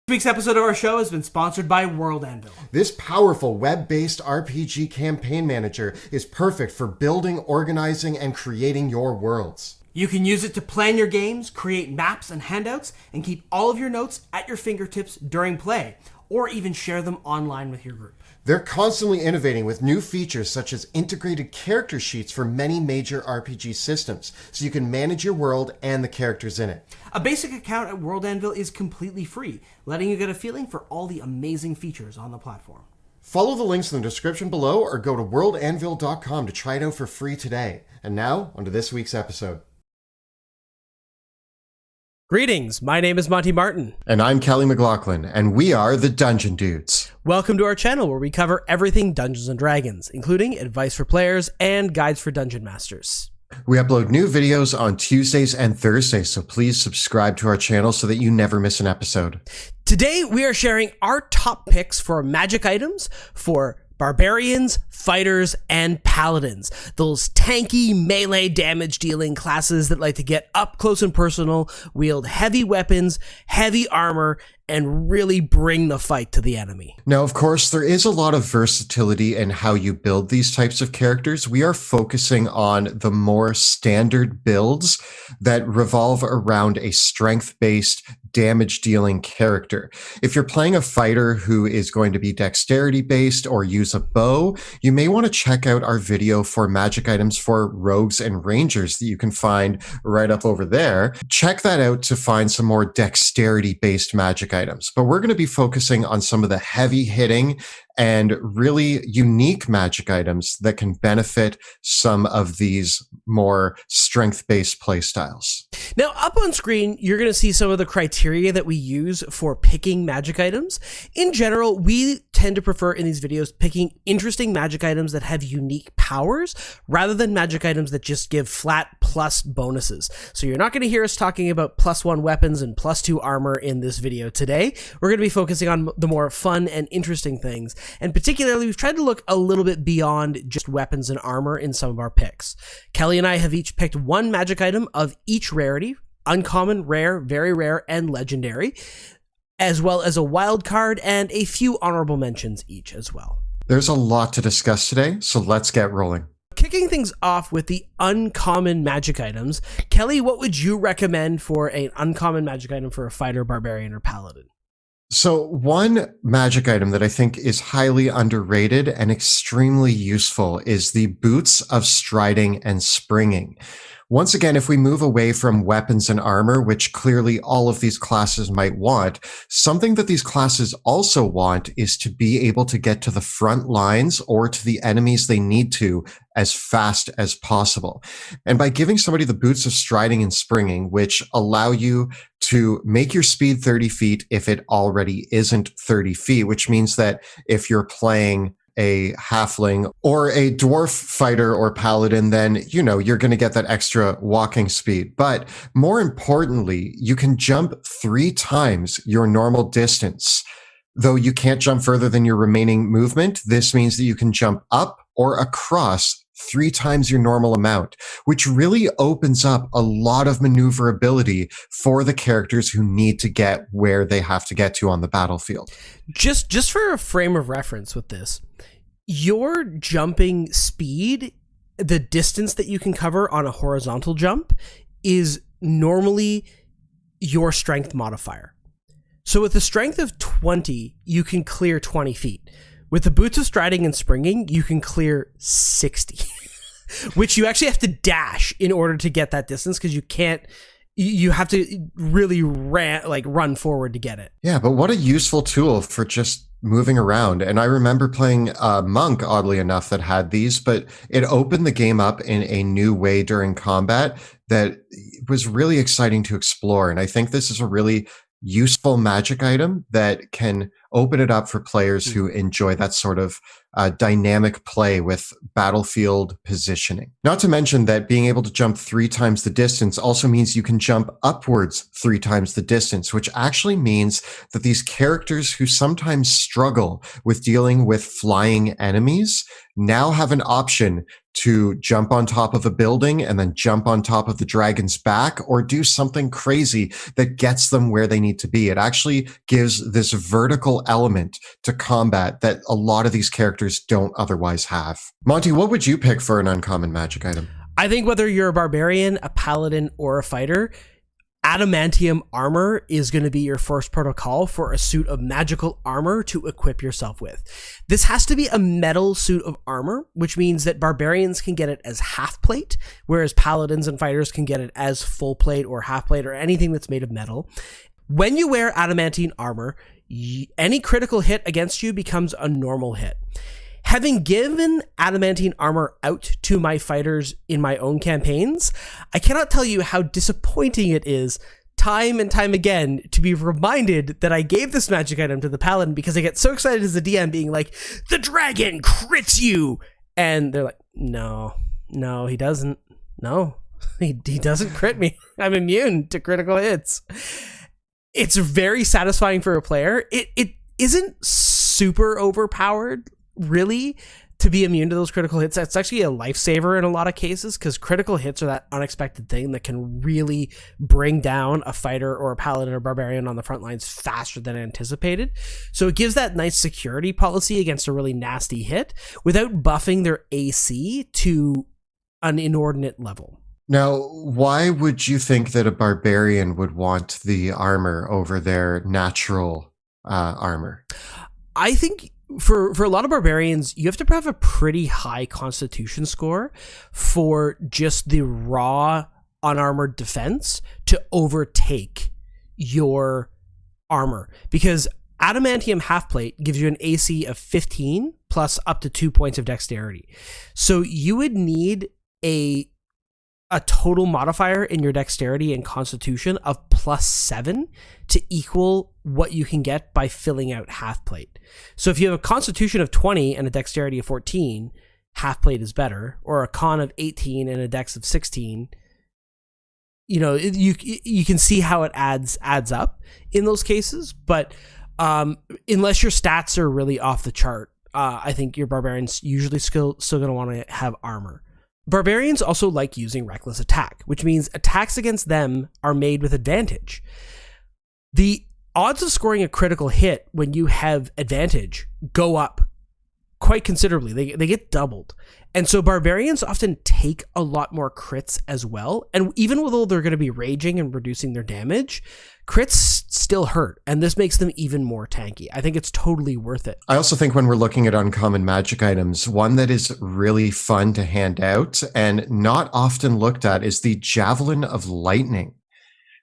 This week's episode of our show has been sponsored by World Anvil. This powerful web-based RPG campaign manager is perfect for building, organizing, and creating your worlds. You can use it to plan your games, create maps and handouts, and keep all of your notes at your fingertips during play, or even share them online with your group. They're constantly innovating with new features such as integrated character sheets for many major RPG systems, so you can manage your world and the characters in it. A basic account at World Anvil is completely free, letting you get a feeling for all the amazing features on the platform. Follow the links in the description below or go to worldanvil.com to try it out for free today. And now, onto this week's episode. Greetings, my name is Monty Martin. And I'm Kelly McLaughlin, and we are the Dungeon Dudes. Welcome to our channel where we cover everything Dungeons & Dragons, including advice for players and guides for Dungeon Masters. We upload new videos on Tuesdays and Thursdays, so please subscribe to our channel so that you never miss an episode. Today, we are sharing our top picks for magic items for Barbarians, Fighters, and Paladins. Those tanky melee damage dealing classes that like to get up close and personal, wield heavy weapons, heavy armor, and really bring the fight to the enemy. Now, of course, there is a lot of versatility in how you build these types of characters. We are focusing on the more standard builds that revolve around a strength-based damage-dealing character. If you're playing a fighter who is going to be dexterity-based or use a bow, you may want to check out our video for magic items for rogues and rangers that you can find right up over there. Check that out to find some more dexterity-based magic items. But we're going to be focusing on some of the heavy hitting and really unique magic items that can benefit some of these more strength-based playstyles. Now, up on screen, you're going to see some of the criteria that we use for picking magic items. In general, we tend to prefer in these videos picking interesting magic items that have unique powers rather than magic items that just give flat plus bonuses. So you're not going to hear us talking about +1 weapons and +2 armor in this video today. We're going to be focusing on the more fun and interesting things. And particularly, we've tried to look a little bit beyond just weapons and armor in some of our picks. Kelly and I have each picked one magic item of each rarity: uncommon, rare, very rare, and legendary, as well as a wild card and a few honorable mentions each as well. There's a lot to discuss today, so let's get rolling. Kicking things off with the uncommon magic items, Kelly, what would you recommend for an uncommon magic item for a fighter, barbarian, or paladin? So one magic item that I think is highly underrated and extremely useful is the Boots of Striding and Springing. Once again, if we move away from weapons and armor, which clearly all of these classes might want, something that these classes also want is to be able to get to the front lines or to the enemies they need to as fast as possible. And by giving somebody the Boots of Striding and Springing, which allow you to make your speed 30 feet if it already isn't 30 feet, which means that if you're playing a halfling or a dwarf fighter or paladin, then, you know, you're going to get that extra walking speed. But more importantly, you can jump 3 times your normal distance. Though you can't jump further than your remaining movement, this means that you can jump up or across 3 times your normal amount, which really opens up a lot of maneuverability for the characters who need to get where they have to get to on the battlefield. Just for a frame of reference with this, your jumping speed, the distance that you can cover on a horizontal jump, is normally your strength modifier. So with a strength of 20, you can clear 20 feet. With the Boots of Striding and Springing, you can clear 60, which you actually have to dash in order to get that distance because you can't. You have to really run forward to get it. Yeah, but what a useful tool for just moving around. And I remember playing a monk, oddly enough, that had these, but it opened the game up in a new way during combat that was really exciting to explore. And I think this is a really useful magic item that can open it up for players who enjoy that sort of dynamic play with battlefield positioning. Not to mention that being able to jump 3 times the distance also means you can jump upwards 3 times the distance, which actually means that these characters who sometimes struggle with dealing with flying enemies now have an option to jump on top of a building and then jump on top of the dragon's back, or do something crazy that gets them where they need to be. It actually gives this vertical element to combat that a lot of these characters don't otherwise have. Monty, what would you pick for an uncommon magic item? I think whether you're a barbarian, a paladin, or a fighter, adamantium armor is going to be your first protocol for a suit of magical armor to equip yourself with. This has to be a metal suit of armor, which means that barbarians can get it as half plate, whereas paladins and fighters can get it as full plate or half plate or anything that's made of metal. When you wear adamantine armor, any critical hit against you becomes a normal hit. Having given adamantine armor out to my fighters in my own campaigns, I cannot tell you how disappointing it is time and time again to be reminded that I gave this magic item to the paladin, because I get so excited as a DM being like, the dragon crits you! And they're like, no, he doesn't. No, he doesn't crit me. I'm immune to critical hits. It's very satisfying for a player. It isn't super overpowered, really, to be immune to those critical hits. That's actually a lifesaver in a lot of cases, because critical hits are that unexpected thing that can really bring down a fighter or a paladin or barbarian on the front lines faster than anticipated. So it gives that nice security policy against a really nasty hit without buffing their AC to an inordinate level. Now, why would you think that a barbarian would want the armor over their natural armor? I think for a lot of barbarians, you have to have a pretty high constitution score for just the raw unarmored defense to overtake your armor, because adamantium half plate gives you an AC of 15 plus up to 2 points of dexterity. So you would need a total modifier in your dexterity and constitution of +7 to equal what you can get by filling out half plate. So if you have a constitution of 20 and a dexterity of 14, half plate is better, or a con of 18 and a dex of 16. You know, you can see how it adds up in those cases, but unless your stats are really off the chart, I think your barbarians usually still going to want to have armor. Barbarians also like using reckless attack, which means attacks against them are made with advantage. The odds of scoring a critical hit when you have advantage go up quite considerably. They get doubled. And so barbarians often take a lot more crits as well. And even though they're going to be raging and reducing their damage, crits still hurt, and this makes them even more tanky. I think it's totally worth it. I also think when we're looking at uncommon magic items, one that is really fun to hand out and not often looked at is the Javelin of Lightning.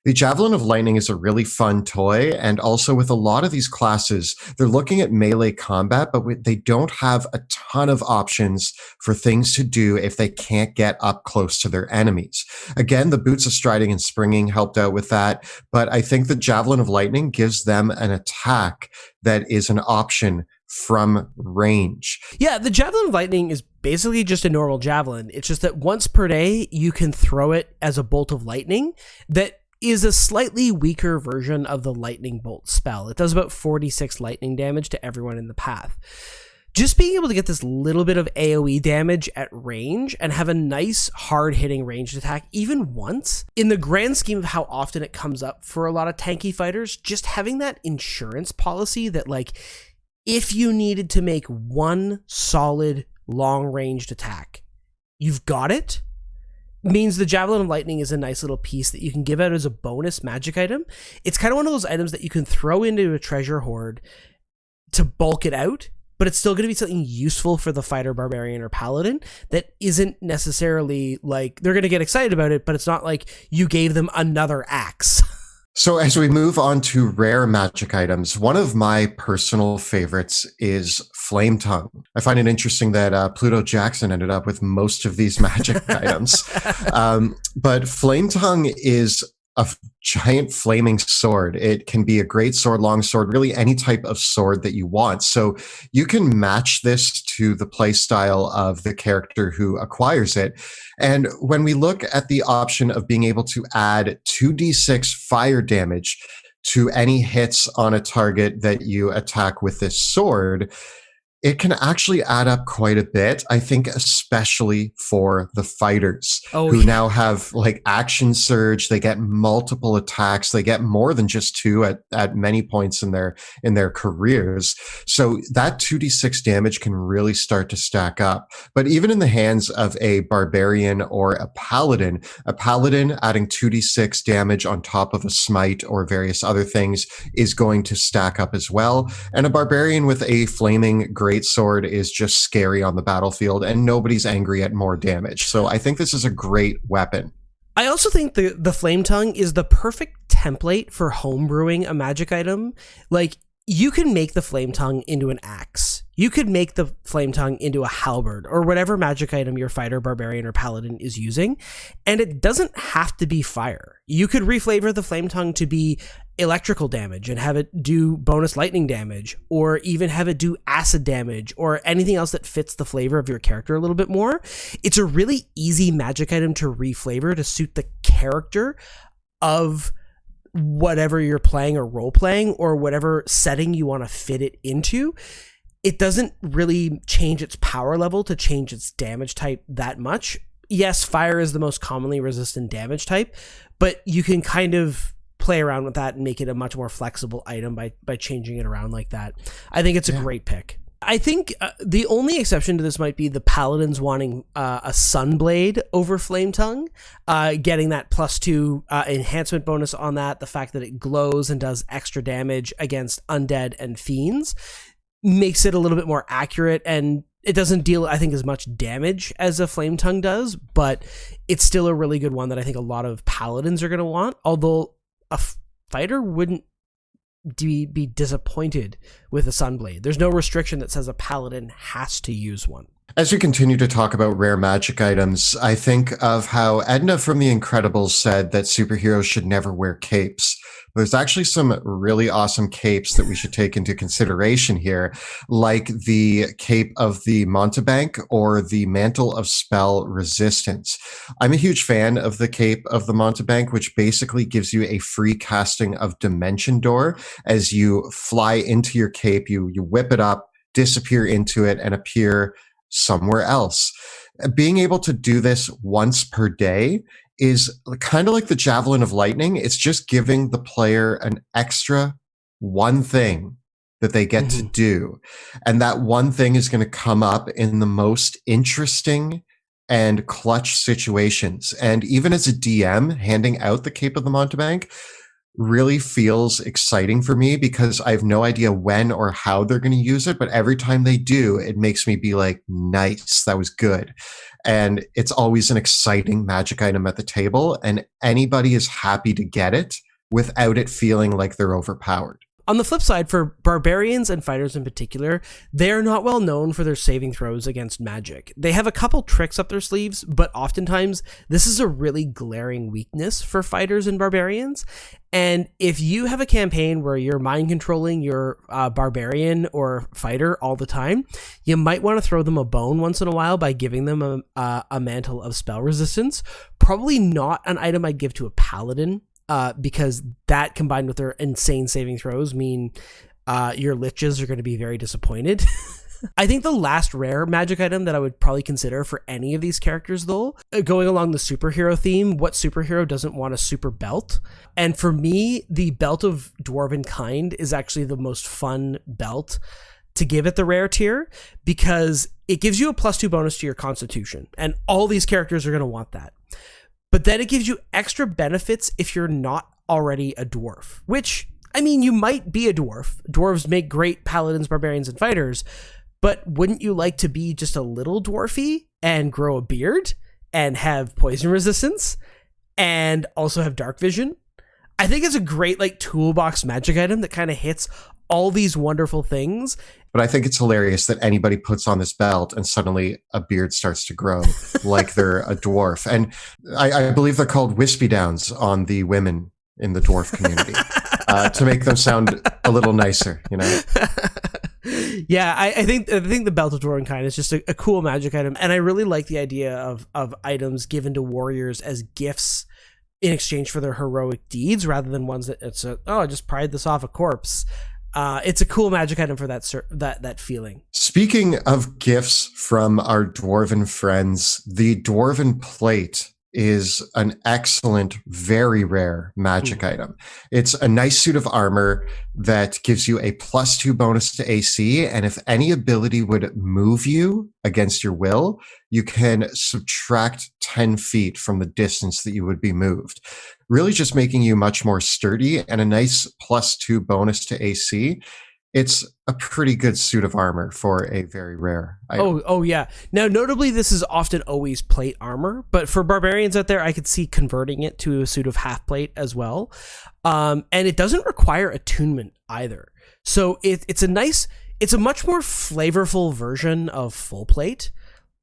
The Javelin of Lightning is a really fun toy, and also with a lot of these classes, they're looking at melee combat, but they don't have a ton of options for things to do if they can't get up close to their enemies. Again, the Boots of Striding and Springing helped out with that, but I think the Javelin of Lightning gives them an attack that is an option from range. Yeah, the Javelin of Lightning is basically just a normal javelin. It's just that once per day, you can throw it as a bolt of lightning that is a slightly weaker version of the lightning bolt spell. It does about 46 lightning damage to everyone in the path. Just being able to get this little bit of AoE damage at range and have a nice hard-hitting ranged attack even once, in the grand scheme of how often it comes up for a lot of tanky fighters, just having that insurance policy that, like, if you needed to make one solid long-ranged attack, you've got it, means the Javelin of Lightning is a nice little piece that you can give out as a bonus magic item. It's kind of one of those items that you can throw into a treasure hoard to bulk it out, but it's still going to be something useful for the fighter, barbarian, or paladin that isn't necessarily like, they're going to get excited about it, but it's not like you gave them another axe. So as we move on to rare magic items, one of my personal favorites is Flame Tongue. I find it interesting that Pluto Jackson ended up with most of these magic items. But Flame Tongue is a giant flaming sword. It can be a great sword, long sword, really any type of sword that you want. So you can match this to the play style of the character who acquires it. And when we look at the option of being able to add 2d6 fire damage to any hits on a target that you attack with this sword, it can actually add up quite a bit. I think especially for the fighters who now have like action surge. They get multiple attacks. They get more than just two at many points in their careers. So that 2d6 damage can really start to stack up. But even in the hands of a barbarian or a paladin adding 2d6 damage on top of a smite or various other things is going to stack up as well. And a barbarian with a flaming greatsword is just scary on the battlefield, and nobody's angry at more damage. So I think this is a great weapon. I also think the Flame Tongue is the perfect template for homebrewing a magic item. Like, you can make the Flame Tongue into an axe. You could make the Flame Tongue into a halberd or whatever magic item your fighter, barbarian, or paladin is using. And it doesn't have to be fire. You could reflavor the Flame Tongue to be electrical damage and have it do bonus lightning damage, or even have it do acid damage, or anything else that fits the flavor of your character a little bit more. It's a really easy magic item to reflavor to suit the character of whatever you're playing or role playing, or whatever setting you want to fit it into. It doesn't really change its power level to change its damage type that much. Yes, fire is the most commonly resistant damage type, but you can kind of play around with that and make it a much more flexible item by changing it around like that. I think it's a great pick. I think the only exception to this might be the Paladins wanting a Sunblade over Flame Tongue, getting that +2 enhancement bonus on that. The fact that it glows and does extra damage against undead and fiends makes it a little bit more accurate, and it doesn't deal, I think, as much damage as a Flame Tongue does, but it's still a really good one that I think a lot of Paladins are going to want, although a fighter wouldn't be disappointed with a Sunblade. There's no restriction that says a paladin has to use one. As we continue to talk about rare magic items, I think of how Edna from The Incredibles said that superheroes should never wear capes. There's actually some really awesome capes that we should take into consideration here, like the Cape of the Mountebank or the Mantle of Spell Resistance. I'm a huge fan of the Cape of the Mountebank, which basically gives you a free casting of Dimension Door. As you fly into your cape, you whip it up, disappear into it, and appear somewhere else. Being able to do this once per day is kind of like the Javelin of Lightning. It's just giving the player an extra one thing that they get to do. And that one thing is going to come up in the most interesting and clutch situations. And even as a DM, handing out the Cape of the Mountebank really feels exciting for me, because I have no idea when or how they're going to use it. But every time they do, it makes me be like, nice, that was good. And it's always an exciting magic item at the table, and anybody is happy to get it without it feeling like they're overpowered. On the flip side, for barbarians and fighters in particular, they are not well known for their saving throws against magic. They have a couple tricks up their sleeves, but oftentimes this is a really glaring weakness for fighters and barbarians. And if you have a campaign where you're mind controlling your barbarian or fighter all the time, you might want to throw them a bone once in a while by giving them a mantle of spell resistance. Probably not an item I'd give to a paladin, because that combined with their insane saving throws mean your liches are going to be very disappointed. I think the last rare magic item that I would probably consider for any of these characters, though, going along the superhero theme, what superhero doesn't want a super belt? And for me, the Belt of Dwarven Kind is actually the most fun belt to give at the rare tier, because it gives you a +2 bonus to your constitution, and all these characters are going to want that. But then it gives you extra benefits if you're not already a dwarf, which, I mean, you might be a dwarf. Dwarves make great paladins, barbarians, and fighters, but wouldn't you like to be just a little dwarfy and grow a beard and have poison resistance and also have dark vision? I think it's a great like toolbox magic item that kind of hits all these wonderful things. But I think it's hilarious that anybody puts on this belt and suddenly a beard starts to grow like they're a dwarf. And I believe they're called wispy downs on the women in the dwarf community to make them sound a little nicer, you know? Yeah, I think the Belt of Dwarven Kind is just a cool magic item. And I really like the idea of items given to warriors as gifts in exchange for their heroic deeds, rather than ones that I just pried this off a corpse. It's a cool magic item for that feeling. Speaking of gifts from our dwarven friends, the dwarven plate is an excellent, very rare magic item. It's a nice suit of armor that gives you a +2 bonus to AC, and if any ability would move you against your will, you can subtract 10 feet from the distance that you would be moved. Really just making you much more sturdy, and a nice +2 bonus to AC. It's a pretty good suit of armor for a very rare item. Oh yeah. Now, notably, this is often always plate armor, but for barbarians out there, I could see converting it to a suit of half plate as well. And it doesn't require attunement either. So it's a much more flavorful version of full plate.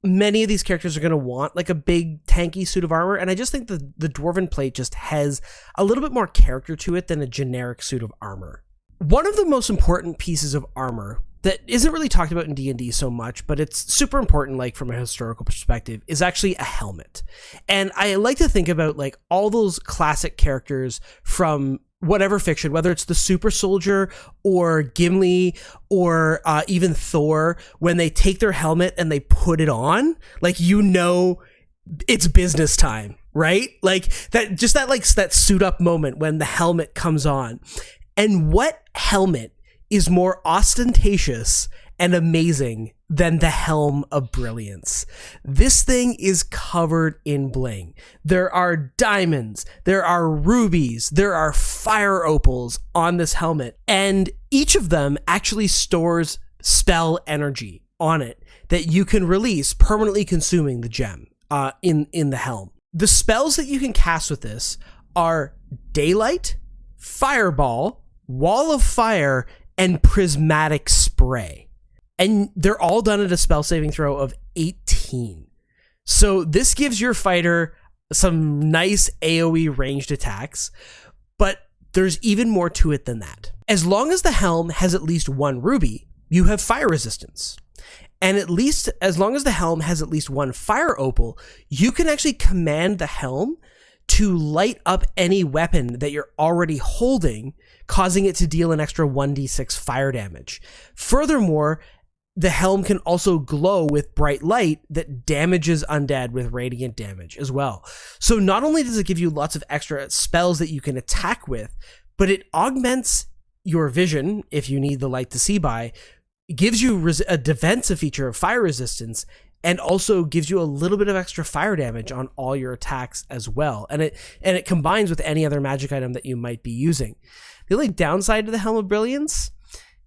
Many of these characters are going to want like a big tanky suit of armor, and I just think the dwarven plate just has a little bit more character to it than a generic suit of armor. One of the most important pieces of armor that isn't really talked about in D&D so much, but it's super important, like from a historical perspective, is actually a helmet. And I like to think about like all those classic characters from whatever fiction, whether it's the super soldier or Gimli or even Thor, when they take their helmet and they put it on, like, it's business time, right? Like that suit up moment when the helmet comes on. And what helmet is more ostentatious and amazing than the Helm of Brilliance? This thing is covered in bling. There are diamonds, there are rubies, there are fire opals on this helmet, and each of them actually stores spell energy on it that you can release, permanently consuming the gem in the helm. The spells that you can cast with this are Daylight, Fireball, Wall of Fire, and Prismatic Spray. And they're all done at a spell saving throw of 18. So this gives your fighter some nice AoE ranged attacks, but there's even more to it than that. As long as the helm has at least 1 ruby, you have fire resistance. And as long as the helm has at least 1 fire opal, you can actually command the helm to light up any weapon that you're already holding, causing it to deal an extra 1d6 fire damage. Furthermore, the helm can also glow with bright light that damages undead with radiant damage as well. So not only does it give you lots of extra spells that you can attack with, but it augments your vision if you need the light to see by, gives you a defensive feature of fire resistance, and also gives you a little bit of extra fire damage on all your attacks as well. And it combines with any other magic item that you might be using. The only downside to the Helm of Brilliance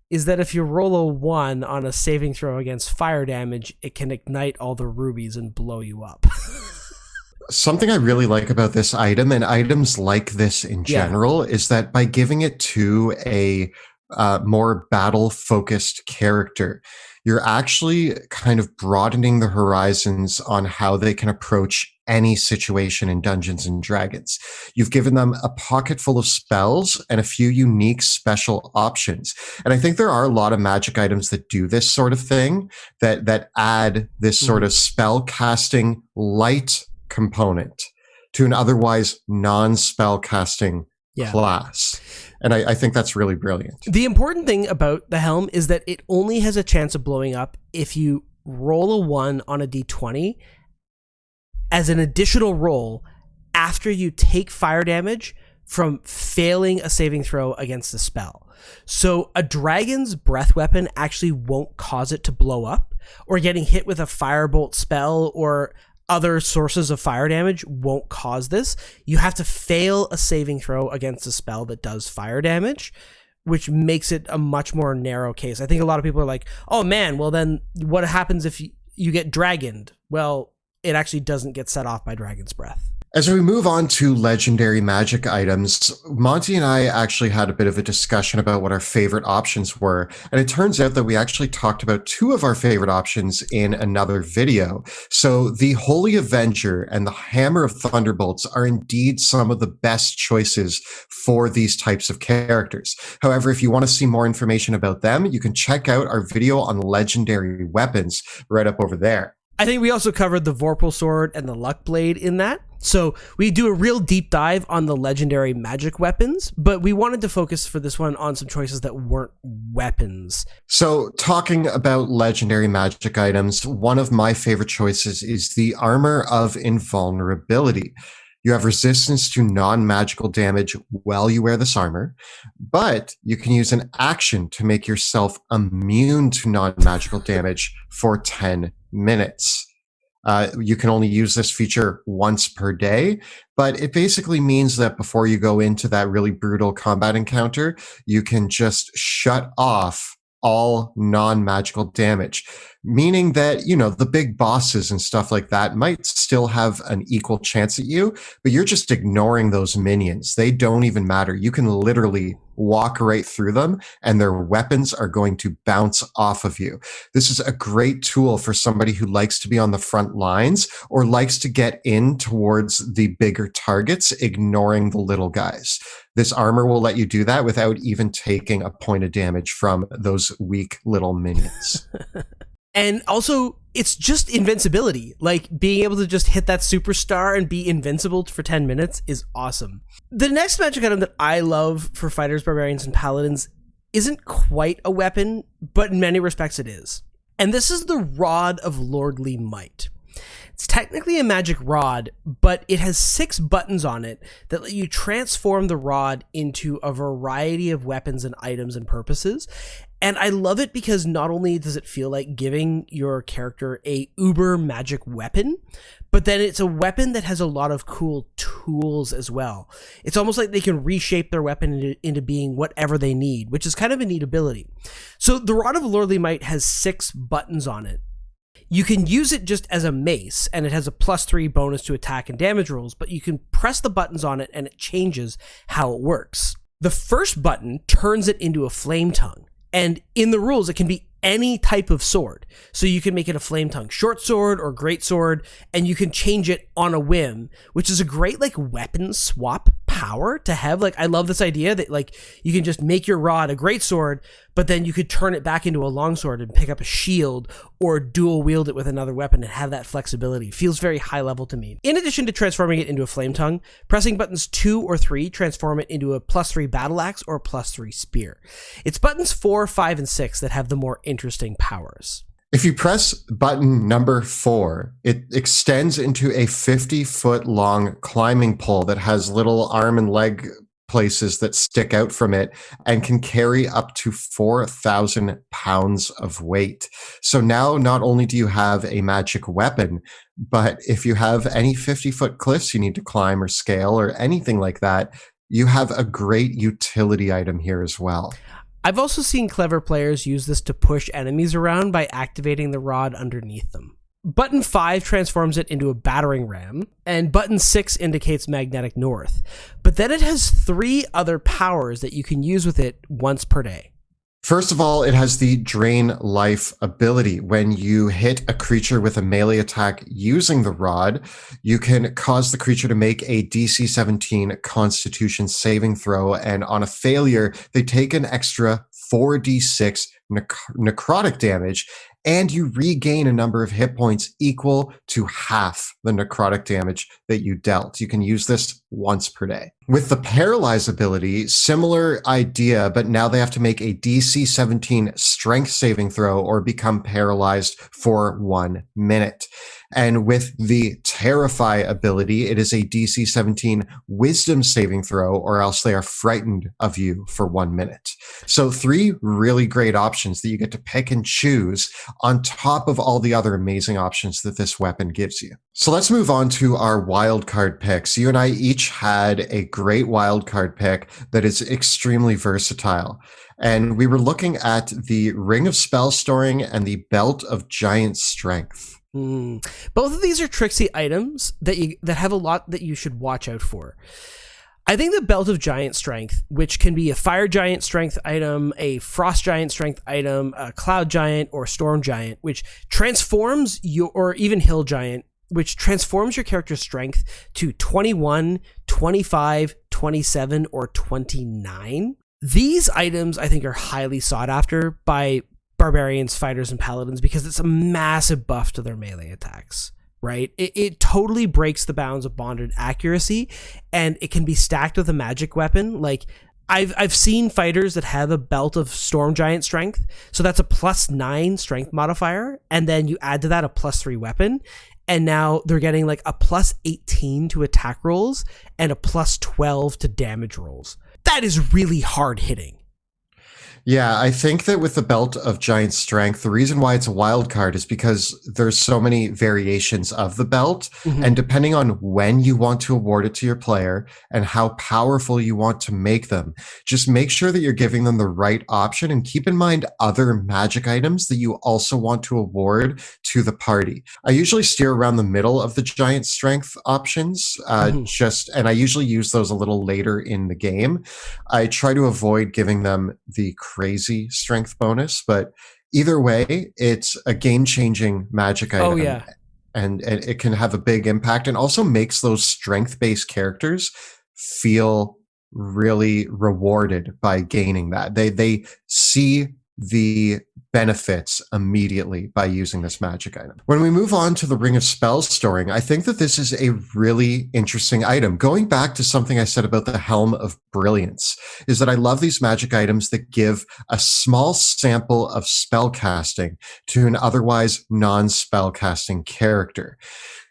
is that if you roll a 1 on a saving throw against fire damage, it can ignite all the rubies and blow you up. Something I really like about this item, and items like this in general, is that by giving it to a more battle-focused character, you're actually kind of broadening the horizons on how they can approach any situation in Dungeons and Dragons. You've given them a pocket full of spells and a few unique special options. And I think there are a lot of magic items that do this sort of thing, that add this sort of spell casting light component to an otherwise non-spell casting class. And I think that's really brilliant. The important thing about the helm is that it only has a chance of blowing up if you roll a 1 on a d20 as an additional roll after you take fire damage from failing a saving throw against the spell. So a dragon's breath weapon actually won't cause it to blow up, or getting hit with a firebolt spell or other sources of fire damage won't cause this. You have to fail a saving throw against a spell that does fire damage, which makes it a much more narrow case. I think a lot of people are like, oh man, well then what happens if you get dragoned? Well, it actually doesn't get set off by dragon's breath. As we move on to legendary magic items, Monty and I actually had a bit of a discussion about what our favorite options were. And it turns out that we actually talked about 2 of our favorite options in another video. So the Holy Avenger and the Hammer of Thunderbolts are indeed some of the best choices for these types of characters. However, if you want to see more information about them, you can check out our video on legendary weapons right up over there. I think we also covered the Vorpal Sword and the Luck Blade in that. So we do a real deep dive on the legendary magic weapons, but we wanted to focus for this one on some choices that weren't weapons. So talking about legendary magic items, one of my favorite choices is the Armor of Invulnerability. You have resistance to non-magical damage while you wear this armor, but you can use an action to make yourself immune to non-magical damage for 10 minutes. You can only use this feature once per day, but it basically means that before you go into that really brutal combat encounter, you can just shut off all non-magical damage, meaning that, you know, the big bosses and stuff like that might still have an equal chance at you, but you're just ignoring those minions. They don't even matter. You can literally walk right through them and their weapons are going to bounce off of you. This is a great tool for somebody who likes to be on the front lines or likes to get in towards the bigger targets, ignoring the little guys. This armor will let you do that without even taking a point of damage from those weak little minions. And also, it's just invincibility. Like, being able to just hit that superstar and be invincible for 10 minutes is awesome. The next magic item that I love for fighters, barbarians, and paladins isn't quite a weapon, but in many respects it is. And this is the Rod of Lordly Might. It's technically a magic rod, but it has 6 buttons on it that let you transform the rod into a variety of weapons and items and purposes. And I love it because not only does it feel like giving your character a uber magic weapon, but then it's a weapon that has a lot of cool tools as well. It's almost like they can reshape their weapon into being whatever they need, which is kind of a neat ability. So the Rod of Lordly Might has 6 buttons on it. You can use it just as a mace, and it has a +3 bonus to attack and damage rolls, but you can press the buttons on it and it changes how it works. The first button turns it into a flame tongue, and in the rules, it can be any type of sword. So you can make it a flame tongue short sword or great sword, and you can change it on a whim, which is a great like weapon swap power to have. Like, I love this idea that like you can just make your rod a great sword, but then you could turn it back into a long sword and pick up a shield or dual wield it with another weapon and have that flexibility. Feels very high level to me. In addition to transforming it into a flame tongue, pressing buttons 2 or 3 transform it into a +3 battle axe or a +3 spear. It's buttons 4, 5, and 6 that have the more interesting powers. If you press button number 4, it extends into a 50-foot long climbing pole that has little arm and leg places that stick out from it and can carry up to 4,000 pounds of weight. So now not only do you have a magic weapon, but if you have any 50-foot cliffs you need to climb or scale or anything like that, you have a great utility item here as well. I've also seen clever players use this to push enemies around by activating the rod underneath them. Button 5 transforms it into a battering ram, and button 6 indicates magnetic north. But then it has 3 other powers that you can use with it once per day. First of all, it has the Drain Life ability. When you hit a creature with a melee attack using the rod, you can cause the creature to make a DC 17 Constitution saving throw, and on a failure, they take an extra 4d6 necrotic damage, and you regain a number of hit points equal to half the necrotic damage that you dealt. You can use this once per day. With the Paralyze ability, similar idea, but now they have to make a DC 17 strength saving throw or become paralyzed for 1 minute. And with the Terrify ability, it is a DC 17 wisdom saving throw, or else they are frightened of you for 1 minute. So 3 really great options that you get to pick and choose on top of all the other amazing options that this weapon gives you. So let's move on to our wildcard picks. You and I each had a great wildcard pick that is extremely versatile. And we were looking at the Ring of Spell Storing and the Belt of Giant Strength. Both of these are tricksy items that have a lot that you should watch out for. I think the Belt of Giant Strength, which can be a Fire Giant Strength item, a Frost Giant Strength item, a Cloud Giant, or Storm Giant, which transforms your, or even Hill Giant, which transforms your character's strength to 21, 25, 27, or 29. These items, I think, are highly sought after by Barbarians, Fighters, and Paladins because it's a massive buff to their melee attacks, right? It totally breaks the bounds of bonded accuracy, and it can be stacked with a magic weapon. Like, I've seen fighters that have a belt of Storm Giant strength, so that's a +9 strength modifier, and then you add to that a +3 weapon, and now they're getting like a +18 to attack rolls and a +12 to damage rolls. That is really hard hitting. Yeah, I think that with the Belt of Giant Strength, the reason why it's a wild card is because there's so many variations of the belt, and depending on when you want to award it to your player and how powerful you want to make them, just make sure that you're giving them the right option, and keep in mind other magic items that you also want to award to the party. I usually steer around the middle of the Giant Strength options, and I usually use those a little later in the game. I try to avoid giving them the crazy strength bonus, but either way, it's a game-changing magic item. Oh yeah, and it can have a big impact, and also makes those strength-based characters feel really rewarded by gaining that. They see the benefits immediately by using this magic item. When we move on to the Ring of Spell Storing, I think that this is a really interesting item. Going back to something I said about the Helm of Brilliance, is that I love these magic items that give a small sample of spell casting to an otherwise non-spell casting character.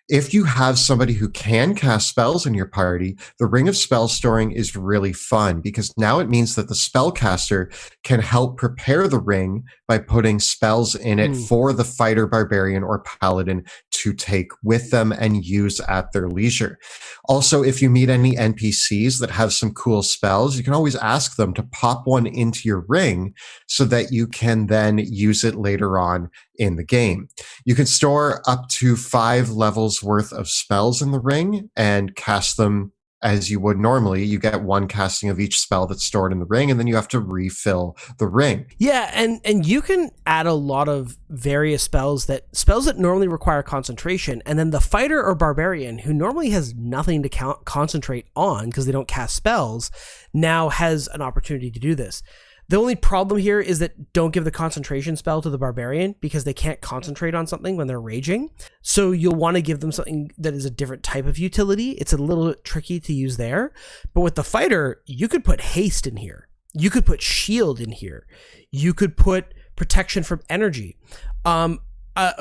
If you have somebody who can cast spells in your party, the Ring of Spell Storing is really fun, because now it means that the spellcaster can help prepare the ring by putting spells in it for the fighter, barbarian, or paladin to take with them and use at their leisure. Also, if you meet any NPCs that have some cool spells, you can always ask them to pop one into your ring so that you can then use it later on in the game. You can store up to 5 levels worth of spells in the ring and cast them as you would normally. You get 1 casting of each spell that's stored in the ring, and then you have to refill the ring. Yeah, and you can add a lot of various spells that normally require concentration, and then the fighter or barbarian, who normally has nothing to concentrate on because they don't cast spells, now has an opportunity to do this. The only problem here is that don't give the concentration spell to the barbarian, because they can't concentrate on something when they're raging. So you'll want to give them something that is a different type of utility. It's a little tricky to use there. But with the fighter, you could put haste in here. You could put shield in here. You could put protection from energy. A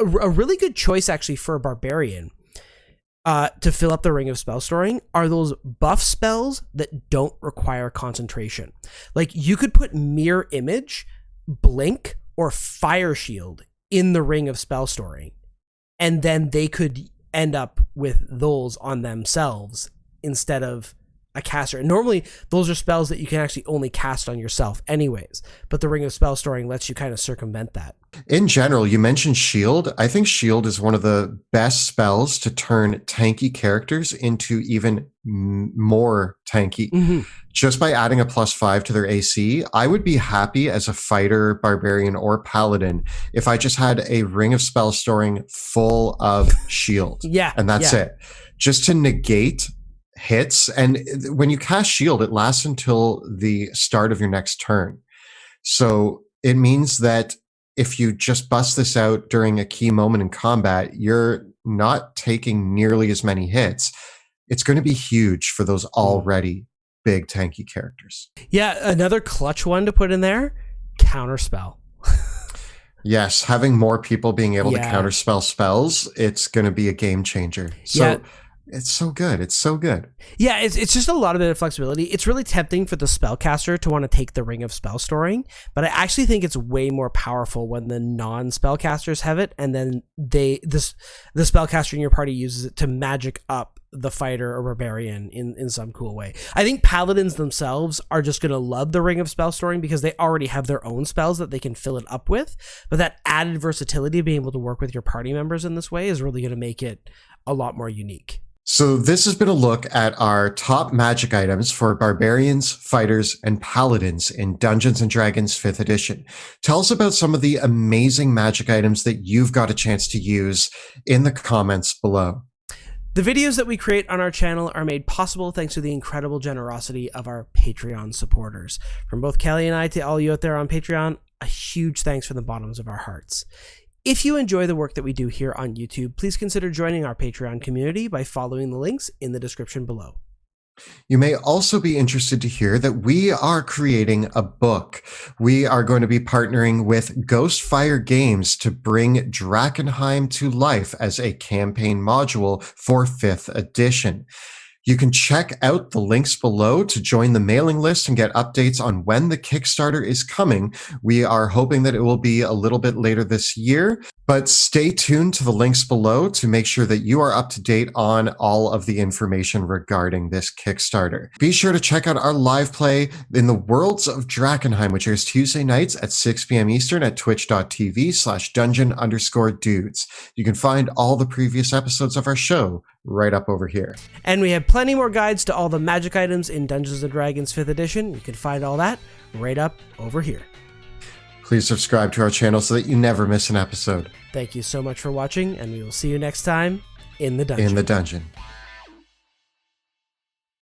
really good choice actually for a barbarian to fill up the Ring of Spell Storing are those buff spells that don't require concentration. Like, you could put Mirror Image, Blink, or Fire Shield in the Ring of Spell Storing, and then they could end up with those on themselves instead of a caster. And normally those are spells that you can actually only cast on yourself anyways, but the Ring of Spell Storing lets you kind of circumvent that. In general, you mentioned Shield. I think Shield is one of the best spells to turn tanky characters into even more tanky. Just by adding a +5 to their AC, I would be happy as a fighter, barbarian, or paladin if I just had a Ring of Spell Storing full of Shield. And that's it. Just to negate hits. And when you cast Shield, it lasts until the start of your next turn. So it means that if you just bust this out during a key moment in combat, you're not taking nearly as many hits. It's going to be huge for those already big tanky characters. Yeah, another clutch one to put in there, Counterspell. Yes, having more people being able to counterspell spells, it's going to be a game changer. So it's so good. It's so good. Yeah, it's just a lot of bit of flexibility. It's really tempting for the spellcaster to want to take the Ring of Spell Storing, but I actually think it's way more powerful when the non-spellcasters have it, and then the spellcaster in your party uses it to magic up the fighter or barbarian in some cool way. I think paladins themselves are just going to love the Ring of Spell Storing because they already have their own spells that they can fill it up with, but that added versatility of being able to work with your party members in this way is really going to make it a lot more unique. So this has been a look at our top magic items for barbarians, fighters, and paladins in Dungeons & Dragons 5th edition. Tell us about some of the amazing magic items that you've got a chance to use in the comments below. The videos that we create on our channel are made possible thanks to the incredible generosity of our Patreon supporters. From both Kelly and I to all you out there on Patreon, a huge thanks from the bottoms of our hearts. If you enjoy the work that we do here on YouTube, please consider joining our Patreon community by following the links in the description below. You may also be interested to hear that we are creating a book. We are going to be partnering with Ghostfire Games to bring DRAKKENHEIM to life as a campaign module for 5th edition. You can check out the links below to join the mailing list and get updates on when the Kickstarter is coming. We are hoping that it will be a little bit later this year, but stay tuned to the links below to make sure that you are up to date on all of the information regarding this Kickstarter. Be sure to check out our live play in the Worlds of DRAKKENHEIM, which airs Tuesday nights at 6 p.m. Eastern at twitch.tv/dungeon_dudes. You can find all the previous episodes of our show right up over here. And we have plenty more guides to all the magic items in Dungeons & Dragons 5th edition. You can find all that right up over here. Please subscribe to our channel so that you never miss an episode. Thank you so much for watching, and we will see you next time in the dungeon.